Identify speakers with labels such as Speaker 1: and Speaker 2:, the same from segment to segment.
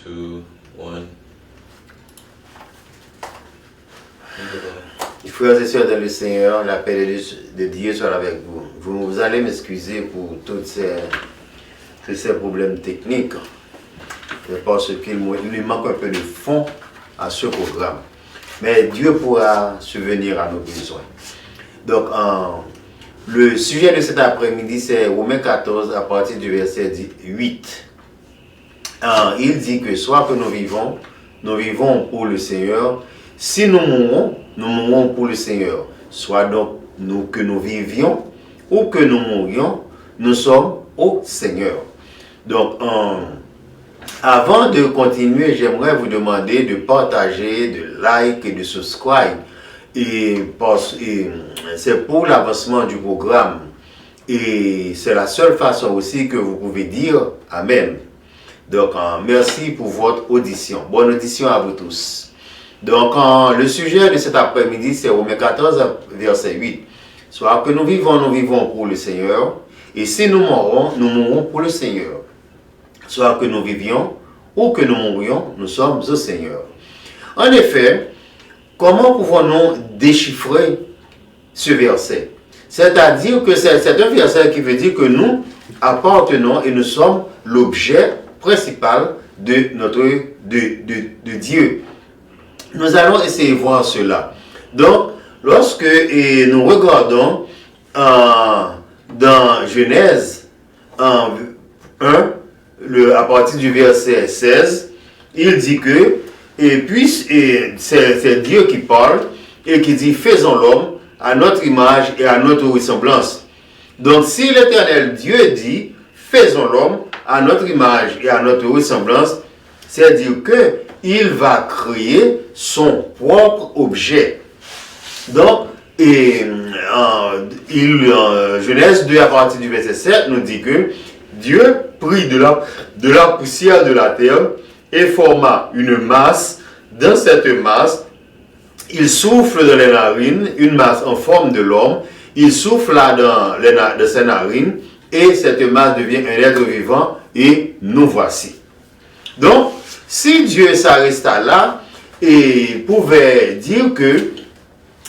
Speaker 1: 2, 1.
Speaker 2: Frères et sœurs dans le Seigneur, la paix de Dieu soit avec vous. Vous allez m'excuser pour tous ces problèmes techniques, parce qu'il lui manque un peu de fond à ce programme. Mais Dieu pourra subvenir à nos besoins. Donc, le sujet de cet après-midi, c'est Romains 14 à partir du verset 8. Il dit que soit que nous vivons pour le Seigneur. Si nous mourrons pour le Seigneur. Soit donc que nous vivions ou que nous mourions, nous sommes au Seigneur. Donc, avant de continuer, j'aimerais vous demander de partager, de like et de subscribe. Et c'est pour l'avancement du programme. Et c'est la seule façon aussi que vous pouvez dire Amen. Donc, merci pour votre audition. Bonne audition à vous tous. Donc, le sujet de cet après-midi, c'est Romains 14, verset 8. Soit que nous vivons pour le Seigneur. Et si nous mourrons pour le Seigneur. Soit que nous vivions ou que nous mourions, nous sommes au Seigneur. En effet, comment pouvons-nous déchiffrer ce verset? C'est-à-dire que c'est un verset qui veut dire que nous appartenons et nous sommes l'objet principal de Dieu. Nous allons essayer de voir cela. Donc, lorsque nous regardons dans Genèse 1, à partir du verset 16, il dit que, c'est Dieu qui parle, et qui dit, faisons l'homme à notre image et à notre ressemblance. Donc, si l'Éternel Dieu dit, faisons l'homme à notre image et à notre ressemblance, c'est-à-dire qu'il va créer son propre objet. Donc, Genèse 2 à partir du verset 7 nous dit que Dieu prit de la poussière de la terre et forma une masse. Dans cette masse, il souffle dans les narines, une masse en forme de l'homme. Il souffle dans ses narines et cette masse devient un être vivant et nous voici. Donc, si Dieu s'arrêta là et pouvait dire que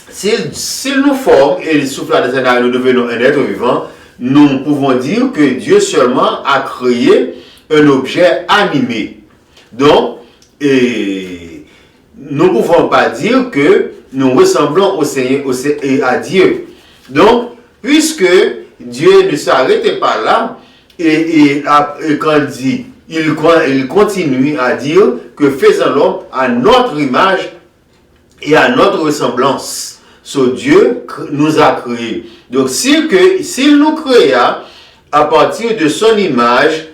Speaker 2: s'il nous forme et il souffle dans ses narines, nous devenons un être vivant, nous pouvons dire que Dieu seulement a créé un objet animé. Donc, nous ne pouvons pas dire que nous ressemblons au Seigneur et à Dieu. Donc, puisque Dieu ne s'arrêtait pas là, et quand il continue à dire que faisons l'homme à notre image et à notre ressemblance. Dieu nous a créés. Donc, s'il nous créa à partir de son image,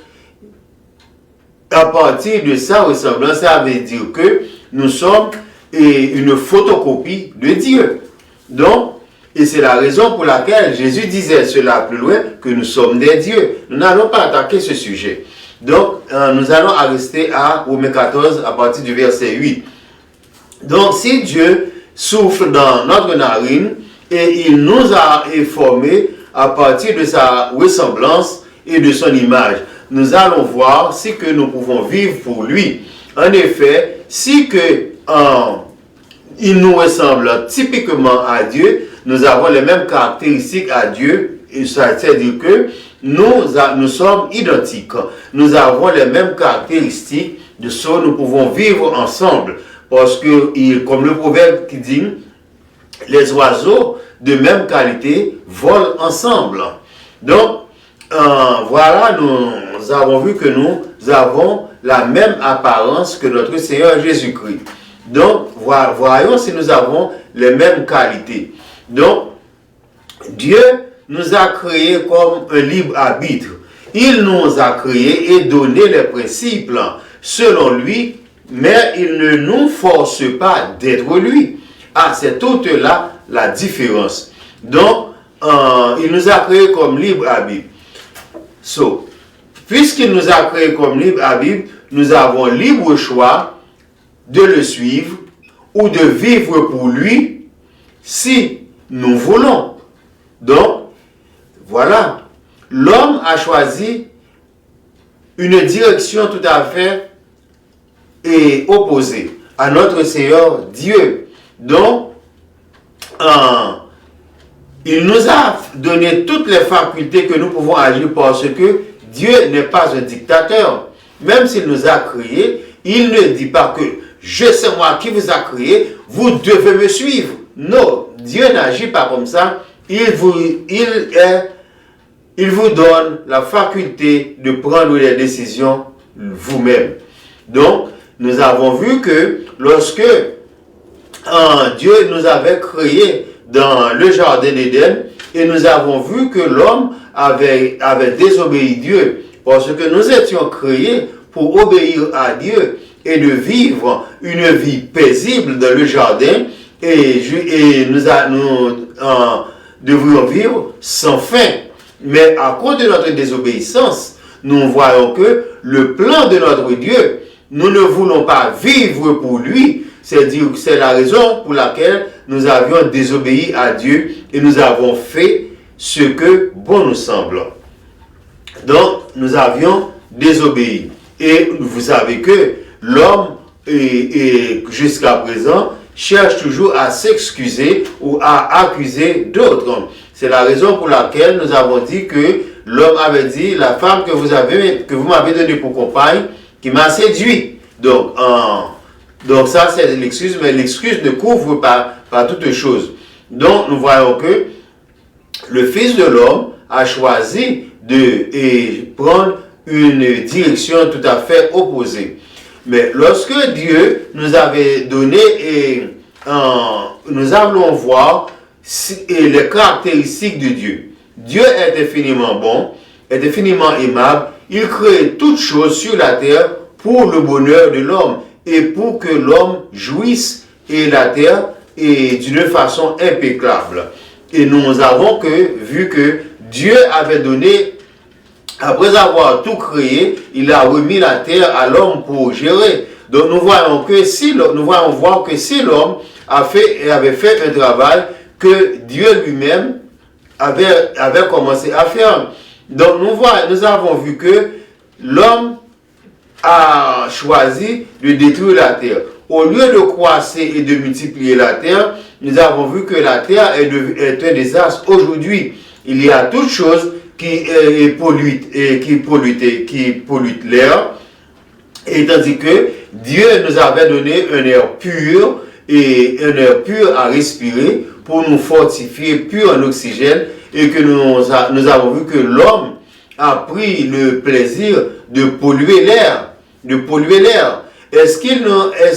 Speaker 2: à partir de sa ressemblance, ça veut dire que nous sommes une photocopie de Dieu. Donc, et c'est la raison pour laquelle Jésus disait cela plus loin, que nous sommes des dieux. Nous n'allons pas attaquer ce sujet. Donc, nous allons rester à Romains 14 à partir du verset 8. Donc, si Dieu souffle dans notre narine et il nous a formés à partir de sa ressemblance et de son image, nous allons voir si que nous pouvons vivre pour lui. En effet, si que il nous ressemble typiquement à Dieu, nous avons les mêmes caractéristiques à Dieu, c'est-à-dire que nous sommes identiques. Nous avons les mêmes caractéristiques, de ce que nous pouvons vivre ensemble. Parce que, comme le proverbe qui dit, les oiseaux de même qualité volent ensemble. Donc, voilà, nous avons vu que nous avons la même apparence que notre Seigneur Jésus-Christ. Donc, voyons si nous avons les mêmes qualités. Donc, Dieu nous a créés comme un libre arbitre. Il nous a créés et donné les principes selon lui, mais il ne nous force pas d'être lui. C'est toute là la différence. Donc, il nous a créés comme libre arbitre. Puisqu'il nous a créés comme libre arbitre, nous avons libre choix de le suivre ou de vivre pour lui si nous voulons. Donc, voilà, l'homme a choisi une direction tout à fait est opposé à notre Seigneur Dieu. Donc, il nous a donné toutes les facultés que nous pouvons agir parce que Dieu n'est pas un dictateur. Même s'il nous a créés, il ne dit pas que je sais moi qui vous a créé, vous devez me suivre. Non, Dieu n'agit pas comme ça. Il vous donne la faculté de prendre les décisions vous-même. Donc, nous avons vu que lorsque Dieu nous avait créés dans le jardin d'Éden, et nous avons vu que l'homme avait désobéi Dieu, parce que nous étions créés pour obéir à Dieu et de vivre une vie paisible dans le jardin, et nous devrions vivre sans faim. Mais à cause de notre désobéissance, nous voyons que le plan de notre Dieu, nous ne voulons pas vivre pour lui. C'est la raison pour laquelle nous avions désobéi à Dieu et nous avons fait ce que bon nous semble. Donc, nous avions désobéi. Et vous savez que l'homme, jusqu'à présent, cherche toujours à s'excuser ou à accuser d'autres. C'est la raison pour laquelle nous avons dit que l'homme avait dit, la femme que vous m'avez donnée pour compagne, qui m'a séduit. Donc ça c'est l'excuse, mais l'excuse ne couvre pas toute chose. Donc nous voyons que le Fils de l'homme a choisi de prendre une direction tout à fait opposée. Mais lorsque Dieu nous avait donné, nous allons voir les caractéristiques de Dieu. Dieu est infiniment bon, est infiniment aimable. Il crée toutes choses sur la terre pour le bonheur de l'homme et pour que l'homme jouisse et la terre et d'une façon impeccable. Et nous avons vu que Dieu avait donné, après avoir tout créé, il a remis la terre à l'homme pour gérer. Donc nous voyons voir que si l'homme avait fait un travail que Dieu lui-même avait commencé à faire. Donc nous avons vu que l'homme a choisi de détruire la terre. Au lieu de croître et de multiplier la terre, nous avons vu que la terre est un désastre. Aujourd'hui, il y a toutes choses qui polluent l'air, et tandis que Dieu nous avait donné un air pur à respirer pour nous fortifier pur en oxygène, et que nous avons vu que l'homme a pris le plaisir de polluer l'air. Est-ce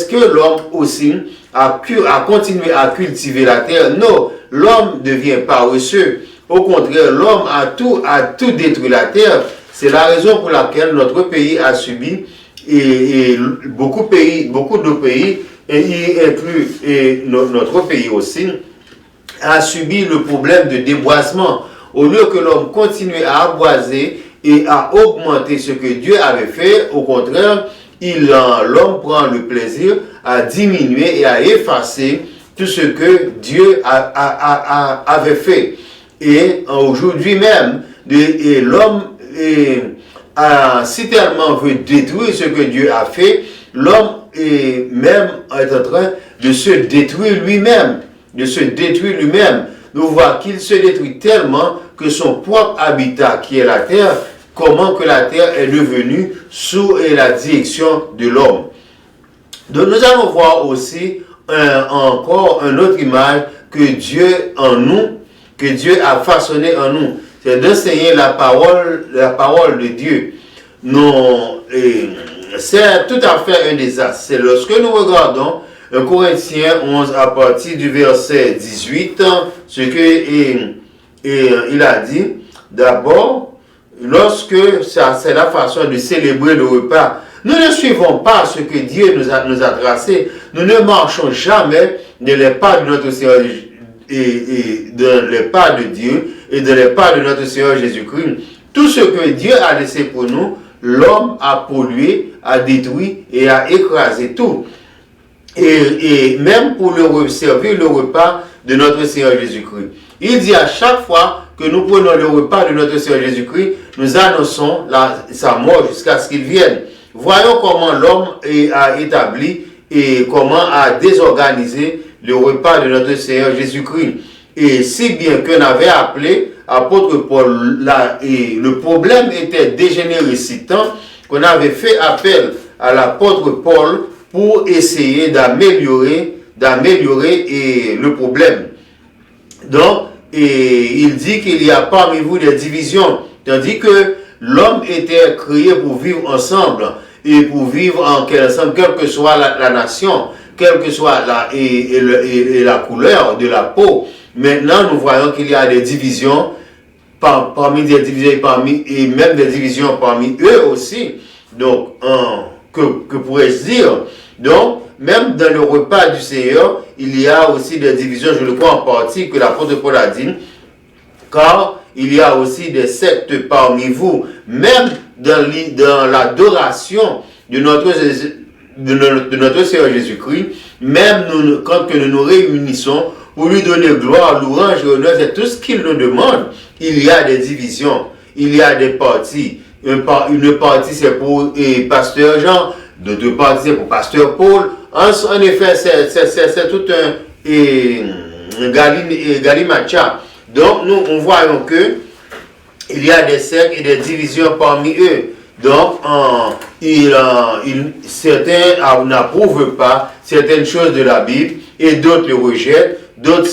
Speaker 2: que l'homme aussi a continué à cultiver la terre? Non, l'homme devient paresseux. Au contraire, l'homme a tout détruit la terre. C'est la raison pour laquelle notre pays a subi, et beaucoup de pays, et y inclut notre pays aussi, a subi le problème de déboisement. Au lieu que l'homme continue à aboiser et à augmenter ce que Dieu avait fait, au contraire, l'homme prend le plaisir à diminuer et à effacer tout ce que Dieu avait fait. Et aujourd'hui même, l'homme si tellement veut détruire ce que Dieu a fait, l'homme est en train de se détruire lui-même. Nous voyons qu'il se détruit tellement que son propre habitat, qui est la terre, comment que la terre est devenue sous la direction de l'homme. Donc nous allons voir aussi encore une autre image que Dieu a façonné en nous. C'est d'enseigner la parole de Dieu. Non, c'est tout à fait un désastre. C'est lorsque nous regardons 1 Corinthiens 11 à partir du verset 18, ce que il a dit. D'abord, lorsque c'est la façon de célébrer le repas, nous ne suivons pas ce que Dieu nous a tracé. Nous ne marchons jamais dans les pas de notre Seigneur et dans les pas de Dieu et dans les pas de notre Seigneur Jésus-Christ. Tout ce que Dieu a laissé pour nous, l'homme a pollué, a détruit et a écrasé tout. Et même pour servir le repas de notre Seigneur Jésus-Christ. Il dit à chaque fois que nous prenons le repas de notre Seigneur Jésus-Christ, nous annonçons sa mort jusqu'à ce qu'il vienne. voyons comment l'homme a établi et comment a désorganisé le repas de notre Seigneur Jésus-Christ. Et si bien qu'on avait appelé apôtre Paul, et le problème était dégénéré tant qu'on avait fait appel à l'apôtre Paul pour essayer d'améliorer le problème. Donc, il dit qu'il y a parmi vous des divisions, tandis que l'homme était créé pour vivre ensemble et pour vivre ensemble, quelle que soit la nation, quelle que soit la couleur de la peau. Maintenant, nous voyons qu'il y a des divisions parmi des divisions et même des divisions parmi eux aussi. Donc, que pourrais-je dire? Donc, même dans le repas du Seigneur, il y a aussi des divisions, je le crois en partie, que l'apôtre Paul a dit, car il y a aussi des sectes parmi vous, même dans l'adoration de notre Seigneur Jésus-Christ, même quand nous nous réunissons pour lui donner gloire, louange et honneur, c'est tout ce qu'il nous demande. Il y a des divisions, il y a des partis. Une partie c'est pour pasteur Jean, d'autres parties c'est pour pasteur Paul. En effet, c'est tout un galimacha. Donc, nous voyons que il y a des sectes et des divisions parmi eux. Donc, certains n'approuvent pas certaines choses de la Bible et d'autres le rejettent. Donc,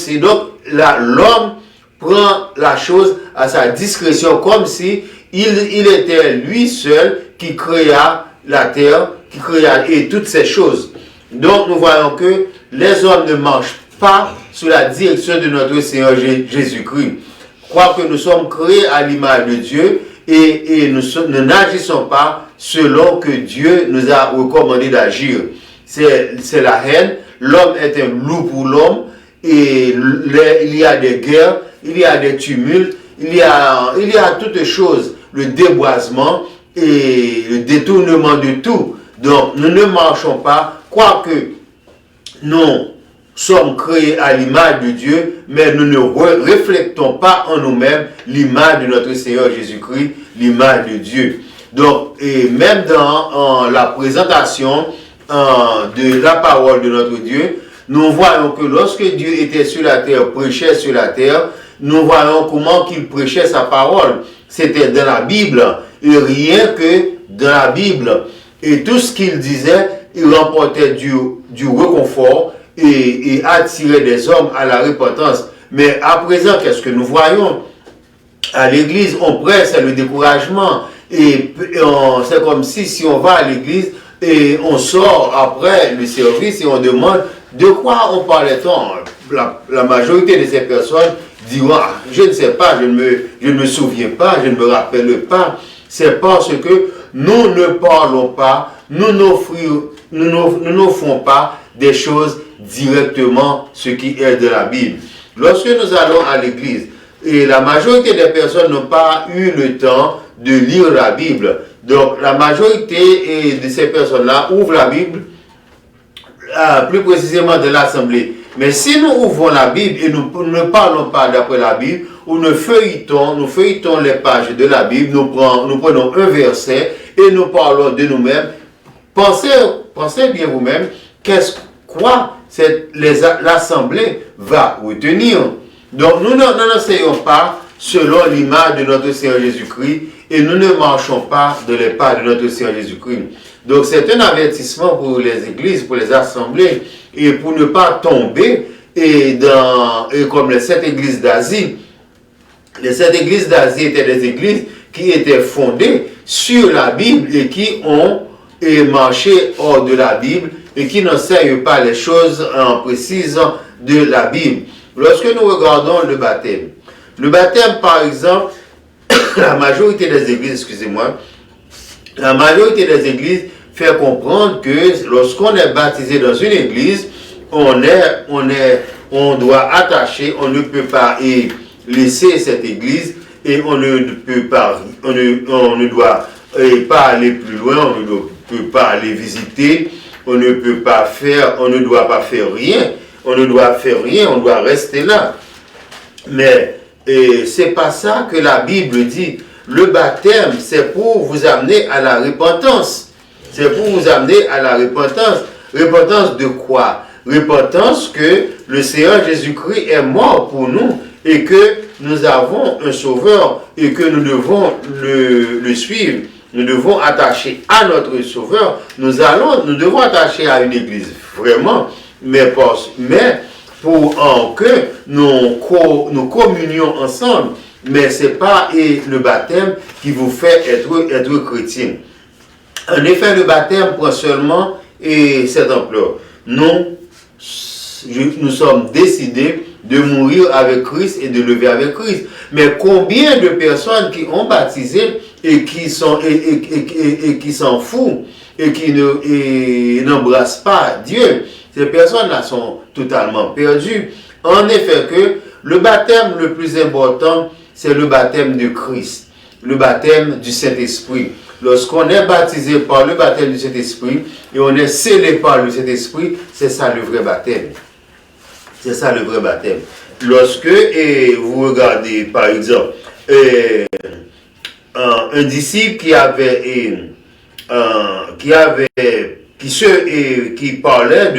Speaker 2: l'homme prend la chose à sa discrétion comme si il était lui seul qui créa la terre, qui créa et toutes ces choses. Donc, nous voyons que les hommes ne marchent pas sous la direction de notre Seigneur Jésus-Christ. Quoique nous sommes créés à l'image de Dieu et nous n'agissons pas selon que Dieu nous a recommandé d'agir. C'est la haine. L'homme est un loup pour l'homme et il y a des guerres, il y a des tumultes, il y a toutes choses, le déboisement et le détournement de tout. Donc, nous ne marchons pas, quoique nous sommes créés à l'image de Dieu, mais nous ne reflétons pas en nous-mêmes l'image de notre Seigneur Jésus-Christ, l'image de Dieu. Donc, et même dans la présentation de la parole de notre Dieu, nous voyons que lorsque Dieu était sur la terre, prêchait sur la terre, nous voyons comment qu'il prêchait sa parole. C'était dans la Bible, et rien que dans la Bible. Et tout ce qu'il disait, il remportait du réconfort et attirait des hommes à la repentance. Mais à présent, qu'est-ce que nous voyons? À l'église, on presse, c'est le découragement. Et c'est comme si on va à l'église et on sort après le service et on demande de quoi on parlait-on. La majorité de ces personnes diront, je ne sais pas, je ne me souviens pas, je ne me rappelle pas. C'est parce que nous ne parlons pas, nous n'offrons pas des choses directement, ce qui est de la Bible. Lorsque nous allons à l'église, et la majorité des personnes n'ont pas eu le temps de lire la Bible. Donc, la majorité de ces personnes-là ouvrent la Bible, plus précisément de l'Assemblée. Mais si nous ouvrons la Bible et nous ne parlons pas d'après la Bible, ou nous feuilletons les pages de la Bible, nous prenons un verset et nous parlons de nous-mêmes, pensez bien vous-même, quoi l'Assemblée va retenir. Donc, nous n'enseignons pas selon l'image de notre Seigneur Jésus-Christ et nous ne marchons pas dans les pas de notre Seigneur Jésus-Christ. Donc, c'est un avertissement pour les églises, pour les assemblées, et pour ne pas tomber et comme les 7 églises d'Asie. Les 7 églises d'Asie étaient des églises qui étaient fondées sur la Bible et qui ont marché hors de la Bible et qui n'enseignent pas les choses précises de la Bible. Lorsque nous regardons le baptême, par exemple, la majorité des églises, la majorité des églises fait comprendre que lorsqu'on est baptisé dans une église, on doit attacher, on ne peut pas laisser cette église et on ne doit pas aller plus loin, on ne peut pas aller visiter, on ne doit pas faire rien, on doit rester là. Mais c'est pas ça que la Bible dit. Le baptême, c'est pour vous amener à la repentance. C'est pour vous amener à la repentance. Repentance de quoi? Repentance que le Seigneur Jésus-Christ est mort pour nous et que nous avons un sauveur et que nous devons le suivre. Nous devons attacher à notre sauveur. Nous devons attacher à une église, vraiment, mais pour que nous communions ensemble. Mais ce n'est pas le baptême qui vous fait être chrétien. En effet, le baptême prend seulement cette ampleur. Nous sommes décidés de mourir avec Christ et de lever avec Christ. Mais combien de personnes qui ont baptisé et qui s'en foutent et qui n'embrassent pas Dieu, ces personnes-là sont totalement perdues. En effet, que le baptême le plus important, c'est le baptême de Christ, le baptême du Saint-Esprit. Lorsqu'on est baptisé par le baptême du Saint-Esprit et on est scellé par le Saint-Esprit, c'est ça le vrai baptême. C'est ça le vrai baptême. Lorsque vous regardez, par exemple, un disciple qui parlait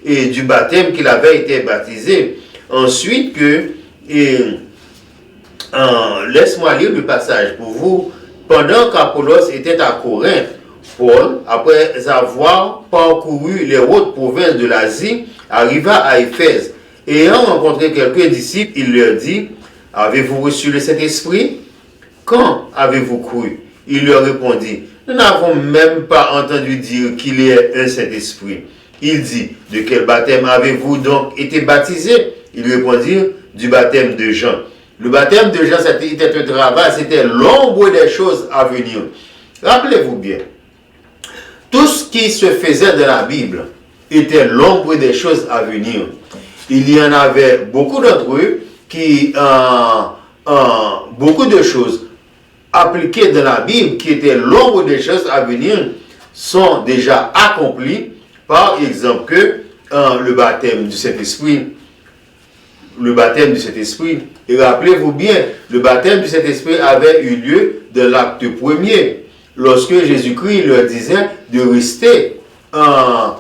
Speaker 2: du baptême qu'il avait été baptisé. Ensuite laisse-moi lire le passage pour vous. Pendant qu'Apollos était à Corinthe, Paul, après avoir parcouru les hautes provinces de l'Asie, arriva à Éphèse. Ayant rencontré quelques disciples, il leur dit, « Avez-vous reçu le Saint-Esprit? Quand avez-vous cru? » Il leur répondit, « Nous n'avons même pas entendu dire qu'il y ait un Saint-Esprit. » Il dit, « De quel baptême avez-vous donc été baptisés? » Ils répondirent, « Du baptême de Jean. » Le baptême de Jean, c'était un travail, c'était l'ombre des choses à venir. Rappelez-vous bien, tout ce qui se faisait dans la Bible était l'ombre des choses à venir. Il y en avait beaucoup d'entre eux qui, beaucoup de choses appliquées dans la Bible qui étaient l'ombre des choses à venir sont déjà accomplies. Par exemple, le baptême du Saint-Esprit. Le baptême du Saint-Esprit. Et rappelez-vous bien, le baptême du Saint-Esprit avait eu lieu de l'acte premier, lorsque Jésus-Christ leur disait de rester à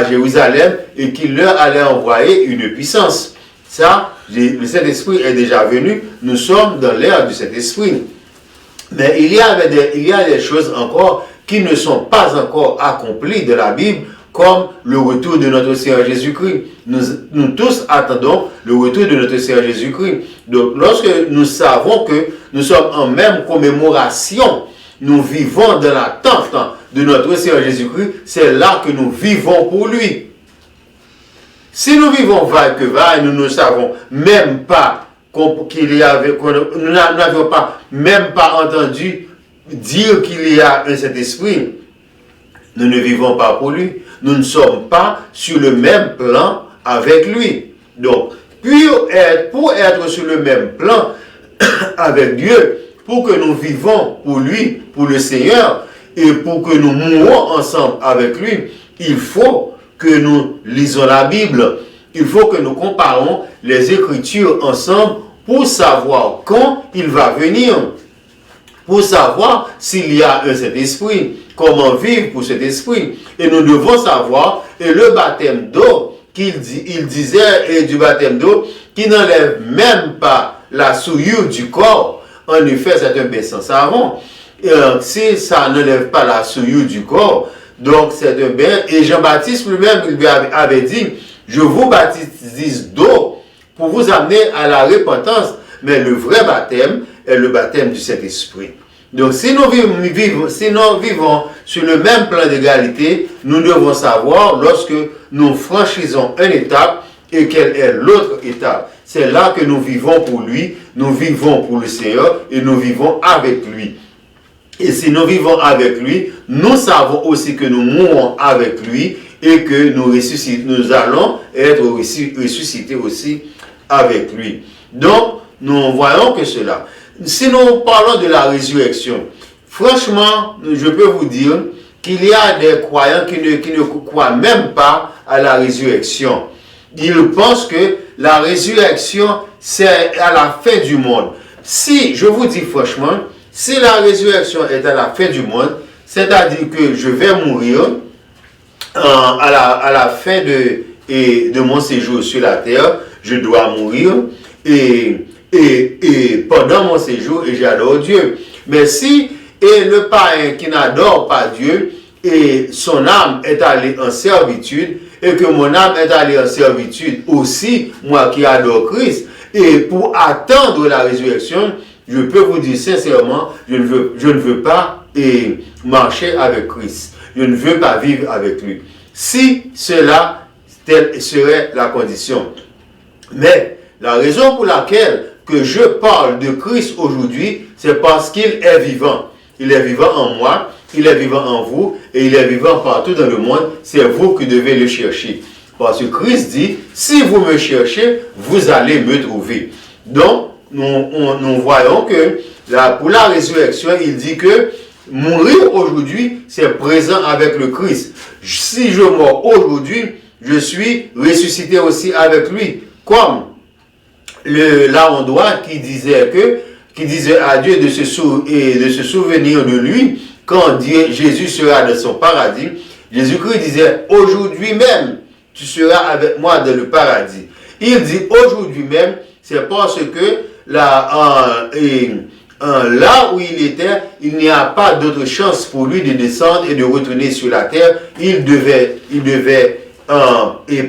Speaker 2: Jérusalem et qu'il leur allait envoyer une puissance. Ça, le Saint-Esprit est déjà venu, nous sommes dans l'ère du Saint-Esprit. Mais il y a des choses encore qui ne sont pas encore accomplies de la Bible, comme le retour de notre Seigneur Jésus-Christ. Nous tous attendons le retour de notre Seigneur Jésus-Christ. Donc, lorsque nous savons que nous sommes en même commémoration, nous vivons dans l'attente de notre Seigneur Jésus-Christ, c'est là que nous vivons pour lui. Si nous vivons vaille que vaille, nous ne savons même pas nous n'avions pas même pas entendu dire qu'il y a un Saint-Esprit. Nous ne vivons pas pour lui. Nous ne sommes pas sur le même plan avec lui. Donc, pour être sur le même plan avec Dieu, pour que nous vivons pour lui, pour le Seigneur, et pour que nous mourons ensemble avec lui, il faut que nous lisons la Bible. Il faut que nous comparons les Écritures ensemble pour savoir quand il va venir. Pour savoir s'il y a un Saint-Esprit, comment vivre pour cet esprit. Et nous devons savoir, et le baptême d'eau, il disait, et du baptême d'eau, qui n'enlève même pas la souillure du corps. En effet, c'est un bain sans savon. Si ça n'enlève pas la souillure du corps, donc c'est un bain. Et Jean-Baptiste lui-même lui avait dit, je vous baptise d'eau pour vous amener à la repentance. Mais le vrai baptême est le baptême du Saint-Esprit. Donc si nous vivons sur le même plan d'égalité, nous devons savoir lorsque nous franchissons une étape et quelle est l'autre étape. C'est là que nous vivons pour lui, nous vivons pour le Seigneur et nous vivons avec lui. Et si nous vivons avec lui, nous savons aussi que nous mourrons avec lui et que nous allons être ressuscités aussi avec lui. Donc, nous voyons que cela. Si nous parlons de la résurrection, franchement, je peux vous dire qu'il y a des croyants qui ne croient même pas à la résurrection. Ils pensent que la résurrection, c'est à la fin du monde. Si, je vous dis franchement, si la résurrection est à la fin du monde, c'est-à-dire que je vais mourir à la fin de mon séjour sur la terre, je dois mourir et pendant mon séjour, et j'adore Dieu. Mais si le païen qui n'adore pas Dieu et son âme est allée en servitude, et que mon âme est allée en servitude aussi, moi qui adore Christ, et pour attendre la résurrection, je peux vous dire sincèrement, je ne veux pas marcher avec Christ. Je ne veux pas vivre avec lui. Si cela, telle serait la condition. Mais la raison pour laquelle que je parle de Christ aujourd'hui, c'est parce qu'il est vivant. Il est vivant en moi, il est vivant en vous, et il est vivant partout dans le monde. C'est vous qui devez le chercher. Parce que Christ dit, si vous me cherchez, vous allez me trouver. Donc, nous voyons que pour la résurrection, il dit que mourir aujourd'hui, c'est présent avec le Christ. Si je meurs aujourd'hui, je suis ressuscité aussi avec lui. Comme l'Arondois qui disait à Dieu de se souvenir de lui quand Jésus sera dans son paradis. Jésus-Christ disait, aujourd'hui même, tu seras avec moi dans le paradis. Il dit aujourd'hui même, c'est parce que là où il était, il n'y a pas d'autre chance pour lui de descendre et de retourner sur la terre. Il devait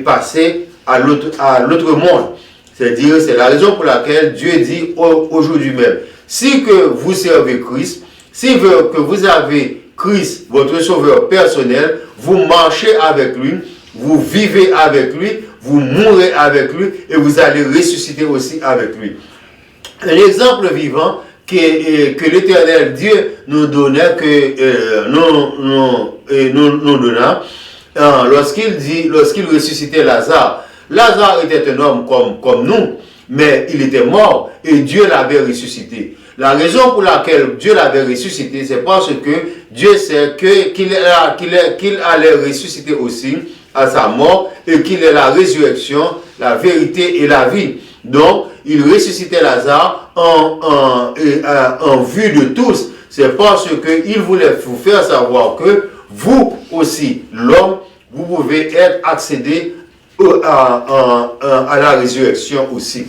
Speaker 2: passer à l'autre monde. C'est-à-dire, c'est la raison pour laquelle Dieu dit aujourd'hui même, si que vous servez Christ, si que vous avez Christ, votre sauveur personnel, vous marchez avec lui, vous vivez avec lui, vous mourrez avec lui et vous allez ressusciter aussi avec lui. Un exemple vivant que l'Éternel Dieu nous donnait, nous donna, lorsqu'il ressuscitait Lazare. Lazare était un homme comme nous, mais il était mort et Dieu l'avait ressuscité. La raison pour laquelle Dieu l'avait ressuscité, c'est parce que Dieu sait qu'il allait ressusciter aussi à sa mort et qu'il est la résurrection, la vérité et la vie. Donc, il ressuscitait Lazare en vue de tous. C'est parce qu'il voulait vous faire savoir que vous aussi, l'homme, vous pouvez accéder à la résurrection aussi.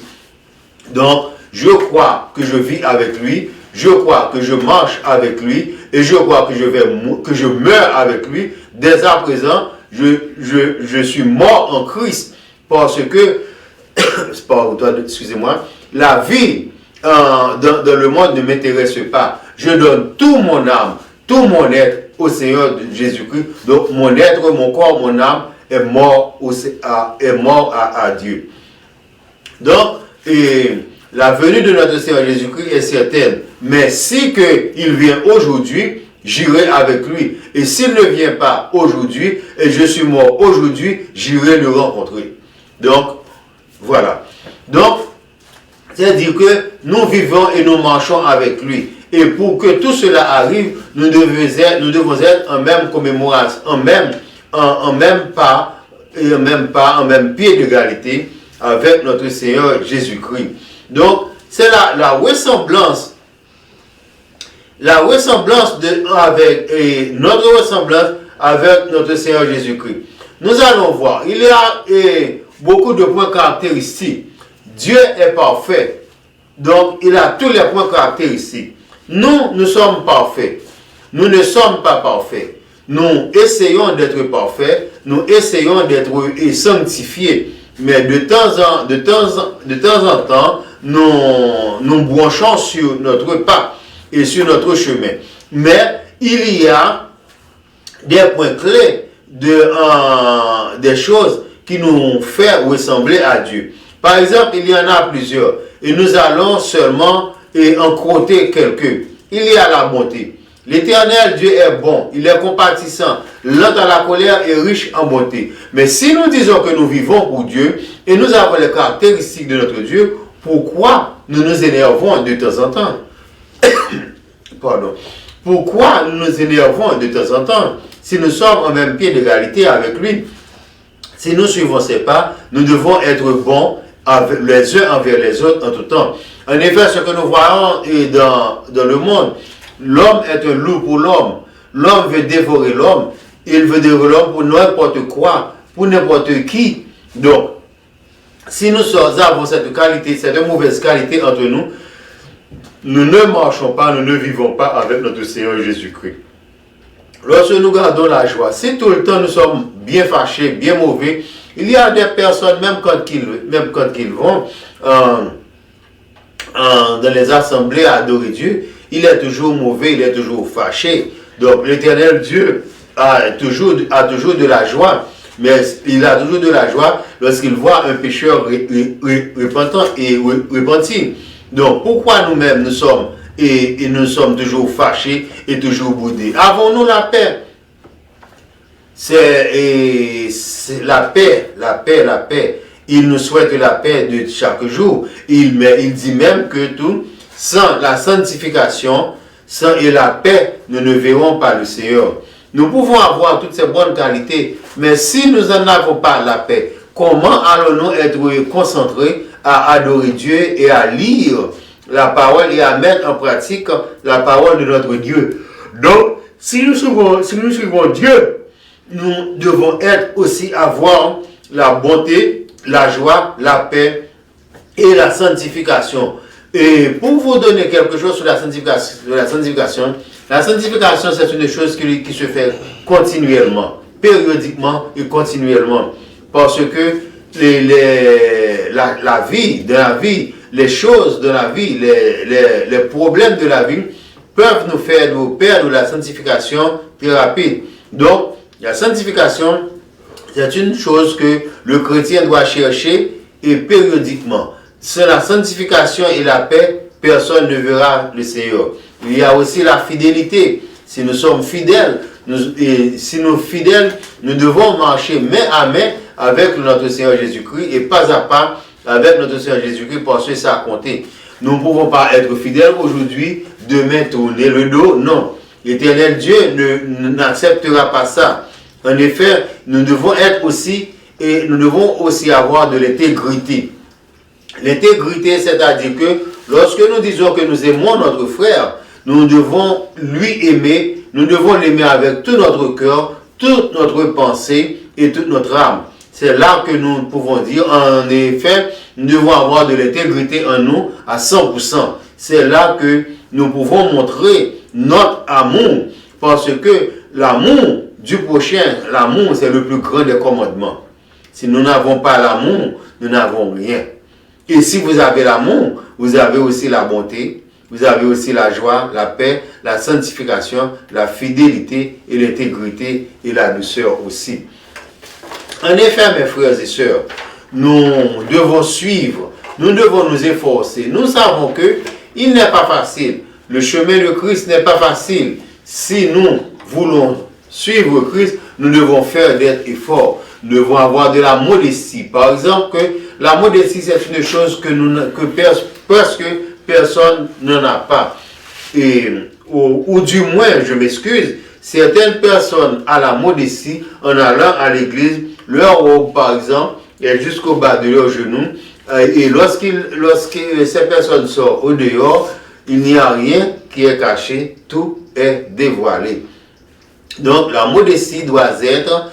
Speaker 2: Donc, je crois que je vis avec lui, je crois que je marche avec lui, et je crois que je meurs avec lui. Dès à présent, je suis mort en Christ, parce que, excusez-moi, la vie dans le monde ne m'intéresse pas. Je donne tout mon âme, tout mon être au Seigneur Jésus-Christ. Donc, mon être, mon corps, mon âme est mort à Dieu. Donc, la venue de notre Seigneur Jésus-Christ est certaine. Mais si il vient aujourd'hui, j'irai avec lui. Et s'il ne vient pas aujourd'hui, et je suis mort aujourd'hui, j'irai le rencontrer. Donc, voilà. Donc, c'est-à-dire que nous vivons et nous marchons avec lui. Et pour que tout cela arrive, nous devons être en même commémoration, en même pied d'égalité avec notre Seigneur Jésus-Christ. Donc, c'est la ressemblance. La ressemblance notre ressemblance avec notre Seigneur Jésus-Christ. Nous allons voir, il y a beaucoup de points caractéristiques. Dieu est parfait. Donc, il a tous les points caractéristiques. Nous sommes parfaits. Nous ne sommes pas parfaits. Nous essayons d'être parfaits. Nous essayons d'être sanctifiés. Mais de temps en temps, nous branchons sur notre pas et sur notre chemin. Mais il y a des points clés, des choses qui nous font ressembler à Dieu. Par exemple, il y en a plusieurs. Et nous allons seulement en compter quelques. Il y a la bonté. L'Éternel Dieu est bon, il est compatissant, lent à la colère et riche en bonté. Mais si nous disons que nous vivons pour Dieu et nous avons les caractéristiques de notre Dieu, pourquoi nous nous énervons de temps en temps? Pardon. Pourquoi nous nous énervons de temps en temps si nous sommes en même pied d'égalité avec lui? Si nous suivons ses pas, nous devons être bons les uns envers les autres en tout temps. En effet, ce que nous voyons dans le monde, l'homme est un loup pour l'homme. l'homme veut dévorer l'homme. Il veut dévorer l'homme pour n'importe quoi, pour n'importe qui. Donc, si nous avons cette qualité, cette mauvaise qualité entre nous, nous ne marchons pas, nous ne vivons pas avec notre Seigneur Jésus-Christ. Lorsque nous gardons la joie, si tout le temps nous sommes bien fâchés, bien mauvais, il y a des personnes, même quand ils vont dans les assemblées à adorer Dieu, il est toujours mauvais, il est toujours fâché. Donc l'Éternel Dieu a toujours de la joie, mais il a toujours de la joie lorsqu'il voit un pécheur repentant et repenti. Donc pourquoi nous-mêmes nous sommes toujours fâchés et toujours boudés? Avons-nous la paix? C'est la paix. Il nous souhaite la paix de chaque jour. Il dit même que tout, sans la sanctification, sans et la paix, nous ne verrons pas le Seigneur. Nous pouvons avoir toutes ces bonnes qualités, mais si nous n'en avons pas la paix, comment allons-nous être concentrés à adorer Dieu et à lire la parole et à mettre en pratique la parole de notre Dieu? Donc, si nous suivons Dieu, nous devons aussi avoir la bonté, la joie, la paix et la sanctification. Et pour vous donner quelque chose sur la sanctification, c'est une chose qui se fait continuellement, périodiquement et continuellement. Parce que la vie, les choses de la vie, les problèmes de la vie peuvent nous faire nous perdre la sanctification plus rapide. Donc, la sanctification, c'est une chose que le chrétien doit chercher et périodiquement. Sans la sanctification et la paix, personne ne verra le Seigneur. Il y a aussi la fidélité. Si nous sommes fidèles, nous devons marcher main à main avec notre Seigneur Jésus-Christ et pas à pas avec notre Seigneur Jésus-Christ parce que ça a compté. Nous ne pouvons pas être fidèles aujourd'hui, demain tourner le dos. Non. L'Éternel Dieu n'acceptera pas ça. En effet, nous devons aussi avoir de l'intégrité. L'intégrité, c'est-à-dire que lorsque nous disons que nous aimons notre frère, nous devons lui aimer, nous devons l'aimer avec tout notre cœur, toute notre pensée et toute notre âme. C'est là que nous pouvons dire, en effet, nous devons avoir de l'intégrité en nous à 100%. C'est là que nous pouvons montrer notre amour, parce que l'amour du prochain, l'amour, c'est le plus grand des commandements. Si nous n'avons pas l'amour, nous n'avons rien. Et si vous avez l'amour, vous avez aussi la bonté, vous avez aussi la joie, la paix, la sanctification, la fidélité et l'intégrité et la douceur aussi. En effet, mes frères et sœurs, nous devons suivre, nous devons nous efforcer. Nous savons que il n'est pas facile. Le chemin de Christ n'est pas facile. Si nous voulons suivre Christ, nous devons faire des efforts. Nous devons avoir de la modestie. Par exemple, que la modestie, c'est une chose que presque personne n'en a pas. Ou du moins, je m'excuse, certaines personnes ont la modestie en allant à l'église, leur robe, par exemple, est jusqu'au bas de leurs genoux. Et lorsque ces personnes sortent au dehors, il n'y a rien qui est caché, tout est dévoilé. Donc, la modestie doit être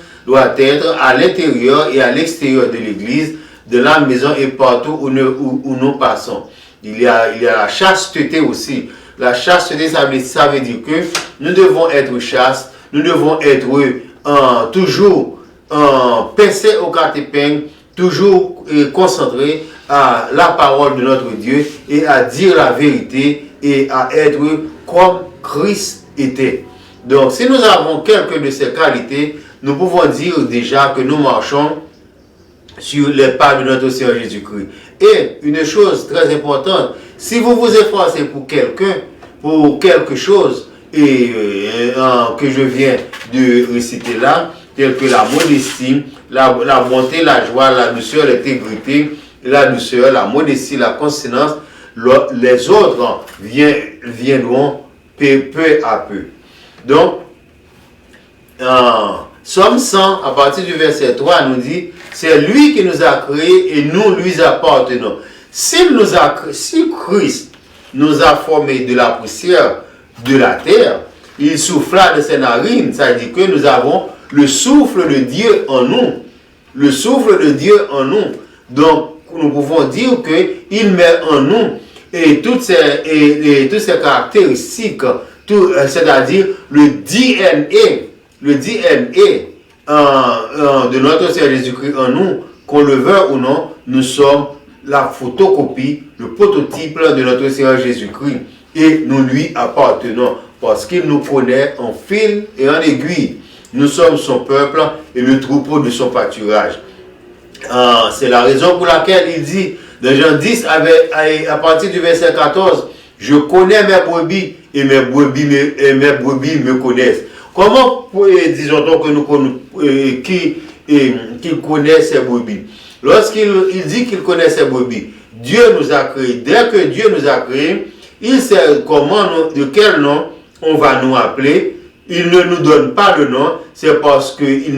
Speaker 2: à l'intérieur et à l'extérieur de l'église, de la maison et partout où nous passons. Il y a la chasteté aussi. La chasteté, ça veut dire que nous devons être chastes, nous devons être toujours pincés au quatre épingles, toujours concentrés à la parole de notre Dieu et à dire la vérité et à être comme Christ était. Donc, si nous avons quelques de ces qualités, nous pouvons dire déjà que nous marchons sur les pas de notre Seigneur Jésus-Christ. Et une chose très importante, si vous vous efforcez pour quelqu'un, pour quelque chose, et que je viens de réciter là, tel que la modestie, la bonté, la joie, la douceur, l'intégrité, la douceur, la modestie, la conscience, les autres viendront peu à peu. Donc, Somme 100, à partir du verset 3, nous dit, c'est lui qui nous a créés et nous lui appartenons. Si Christ nous a formés de la poussière de la terre, il souffla de ses narines. Ça dit que nous avons le souffle de Dieu en nous. Le souffle de Dieu en nous. Donc, nous pouvons dire qu'il met en nous et toutes ces caractéristiques, c'est-à-dire le DNA de notre Seigneur Jésus-Christ en nous, qu'on le veuille ou non, nous sommes la photocopie, le prototype de notre Seigneur Jésus-Christ. Et nous lui appartenons parce qu'il nous connaît en fil et en aiguille. Nous sommes son peuple et le troupeau de son pâturage. C'est la raison pour laquelle il dit dans Jean 10 à partir du verset 14, je connais mes brebis et mes brebis me connaissent. Comment disons-nous que qu'il connaît ses brebis? Lorsqu'il dit qu'il connaît ses brebis, Dieu nous a créés. Dès que Dieu nous a créés, il sait de quel nom on va nous appeler. Il ne nous donne pas le nom, c'est parce qu'il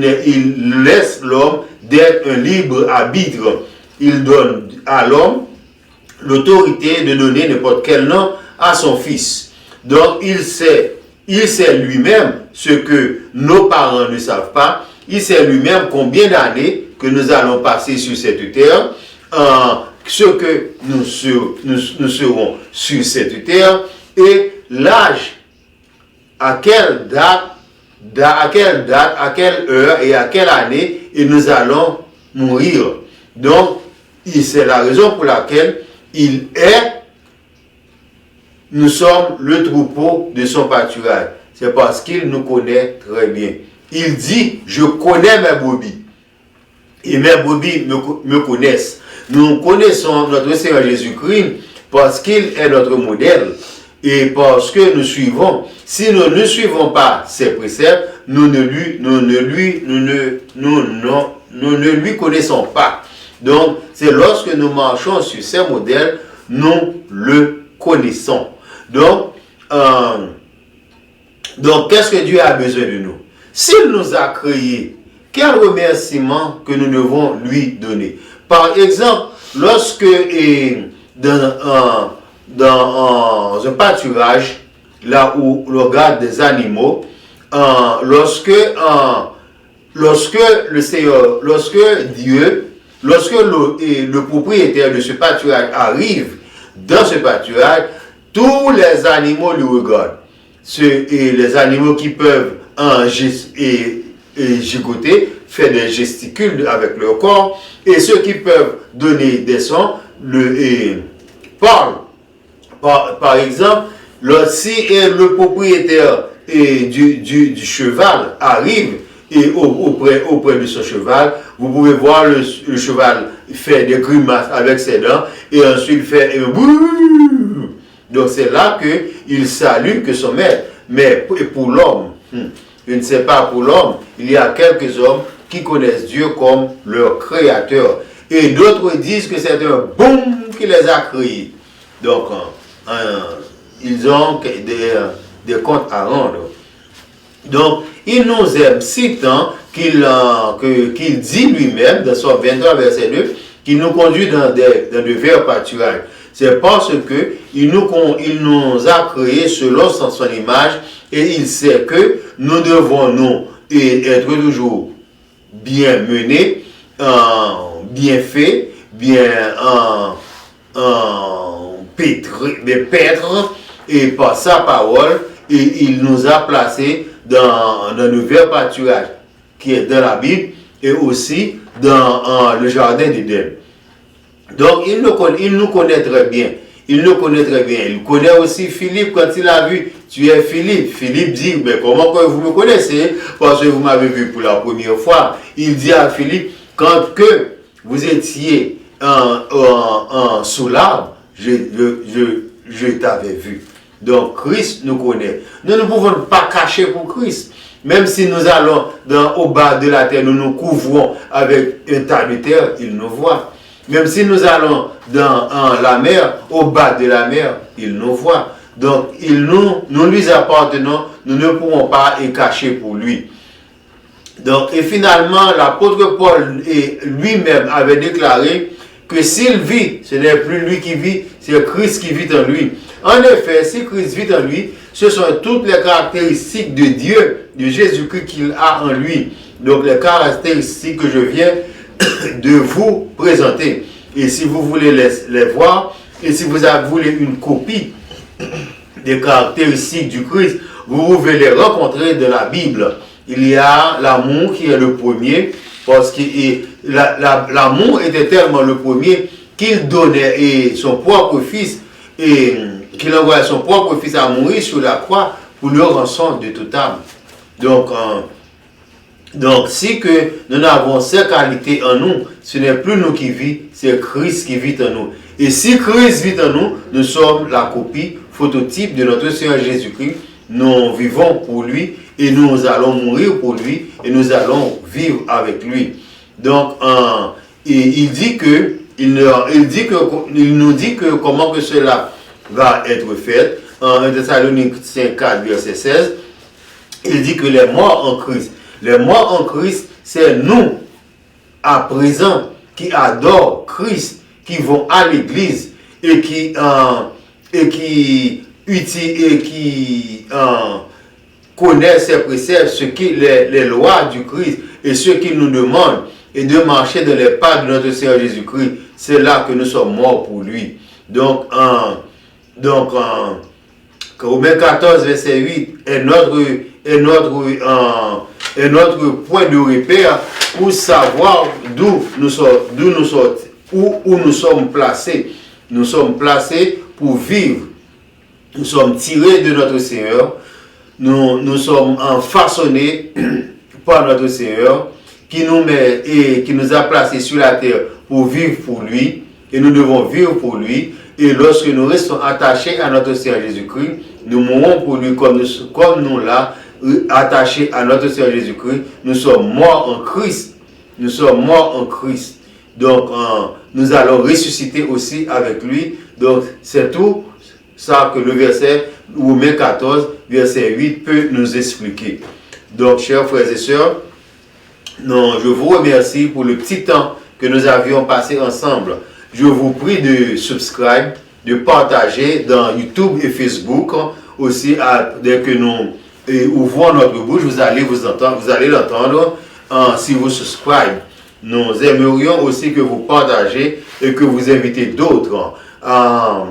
Speaker 2: laisse l'homme d'être un libre arbitre. Il donne à l'homme l'autorité de donner n'importe quel nom à son fils. Donc il sait lui-même ce que nos parents ne savent pas. Il sait lui-même combien d'années que nous allons passer sur cette terre, ce que nous serons sur cette terre et l'âge, à quelle date, à quelle heure et à quelle année et nous allons mourir. Donc, c'est la raison pour laquelle nous sommes le troupeau de son pâturage. C'est parce qu'il nous connaît très bien. Il dit, je connais mes brebis. Et mes brebis me connaissent. Nous connaissons notre Seigneur Jésus-Christ parce qu'il est notre modèle. Et parce que nous suivons. Si nous ne suivons pas ses préceptes, nous ne lui connaissons pas. Donc, c'est lorsque nous marchons sur ces modèles, nous le connaissons. Donc, qu'est-ce que Dieu a besoin de nous? S'il nous a créés, quel remerciement que nous devons lui donner? Par exemple, lorsque dans un pâturage, là où l'on garde des animaux, lorsque le propriétaire de ce pâturage arrive dans ce pâturage, tous les animaux le regardent. Les animaux qui peuvent gigoter, faire des gesticules avec leur corps, et ceux qui peuvent donner des sons, parlent. Par exemple, si le propriétaire du cheval arrive et auprès de son cheval, vous pouvez voir le cheval faire des grimaces avec ses dents et ensuite faire un bouh. Donc c'est là qu'il salue que son maître. Mais pour l'homme, je ne sais pas pour l'homme, il y a quelques hommes qui connaissent Dieu comme leur créateur. Et d'autres disent que c'est un boum qui les a créés. Donc, ils ont des comptes à rendre. Donc, il nous aime si tant qu'il dit lui-même, dans son 23 verset 2, qu'il nous conduit dans de verts pâturages. C'est parce que il nous a créés selon son image et il sait que nous devons être toujours bien menés, bien faits, bien paître et par sa parole, et il nous a placés dans le verts pâturage qui est dans la Bible et aussi dans le jardin d'Éden. Donc il nous connaît très bien. Il nous connaît très bien. Il connaît aussi Philippe quand il a vu, tu es Philippe. Philippe dit, mais comment que vous me connaissez? Parce que vous m'avez vu pour la première fois. Il dit à Philippe, quand que vous étiez sous l'arbre, je t'avais vu. Donc Christ nous connaît. Nous ne pouvons pas cacher pour Christ. Même si nous allons au bas de la terre, nous nous couvrons avec un tas de terre, il nous voit. Même si nous allons dans la mer, au bas de la mer, il nous voit. Donc, nous lui appartenons, nous ne pourrons pas y cacher pour lui. Donc, et finalement, l'apôtre Paul lui-même avait déclaré que s'il vit, ce n'est plus lui qui vit, c'est Christ qui vit en lui. En effet, si Christ vit en lui, ce sont toutes les caractéristiques de Dieu, de Jésus-Christ qu'il a en lui. Donc les caractéristiques que je viens de vous présenter. Et si vous voulez les voir, et si vous voulez une copie des caractéristiques du Christ, vous pouvez les rencontrer dans la Bible. Il y a l'amour qui est le premier, parce que l'amour était tellement le premier qu'il donnait son propre fils, et qu'il envoyait son propre fils à mourir sur la croix pour le rançon de toute âme. Donc, si que nous avons ces qualités en nous, ce n'est plus nous qui vivons, c'est Christ qui vit en nous. Et si Christ vit en nous, nous sommes la copie, phototype de notre Seigneur Jésus-Christ. Nous vivons pour lui et nous allons mourir pour lui et nous allons vivre avec lui. Donc, il nous dit que comment que cela va être fait. En 1 Thessaloniciens 4, verset 16, il dit que les morts en Christ. Les morts en Christ, c'est nous, à présent, qui adorent Christ, qui vont à l'église et qui connaissent ses préceptes, les lois du Christ et ce qu'il nous demande, et de marcher dans les pas de notre Seigneur Jésus-Christ. C'est là que nous sommes morts pour lui. Donc Romains 14, verset 8 est notre point de repère pour savoir où nous sommes placés. Nous sommes placés pour vivre. Nous sommes tirés de notre Seigneur. Nous sommes façonnés par notre Seigneur qui nous a placés sur la terre pour vivre pour lui. Et nous devons vivre pour lui. Et lorsque nous restons attachés à notre Seigneur Jésus-Christ, nous mourrons pour lui comme nous là, attachés à notre Seigneur Jésus-Christ. Nous sommes morts en Christ. Nous sommes morts en Christ. Donc, nous allons ressusciter aussi avec lui. Donc, c'est tout ça que le verset Romains 14, verset 8 peut nous expliquer. Donc, chers frères et sœurs, je vous remercie pour le petit temps que nous avions passé ensemble. Je vous prie de subscribe, de partager dans YouTube et Facebook. Aussi, dès que nous ouvrons notre bouche, vous allez l'entendre si vous subscribez. Nous aimerions aussi que vous partagez et que vous invitez d'autres, à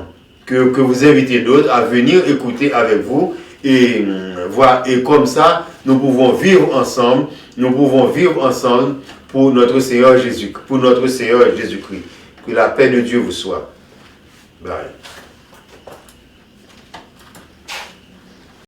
Speaker 2: venir écouter avec vous. Et comme ça, nous pouvons vivre ensemble. Nous pouvons vivre ensemble pour notre Seigneur Jésus-Christ. Que la paix de Dieu vous soit. Bye.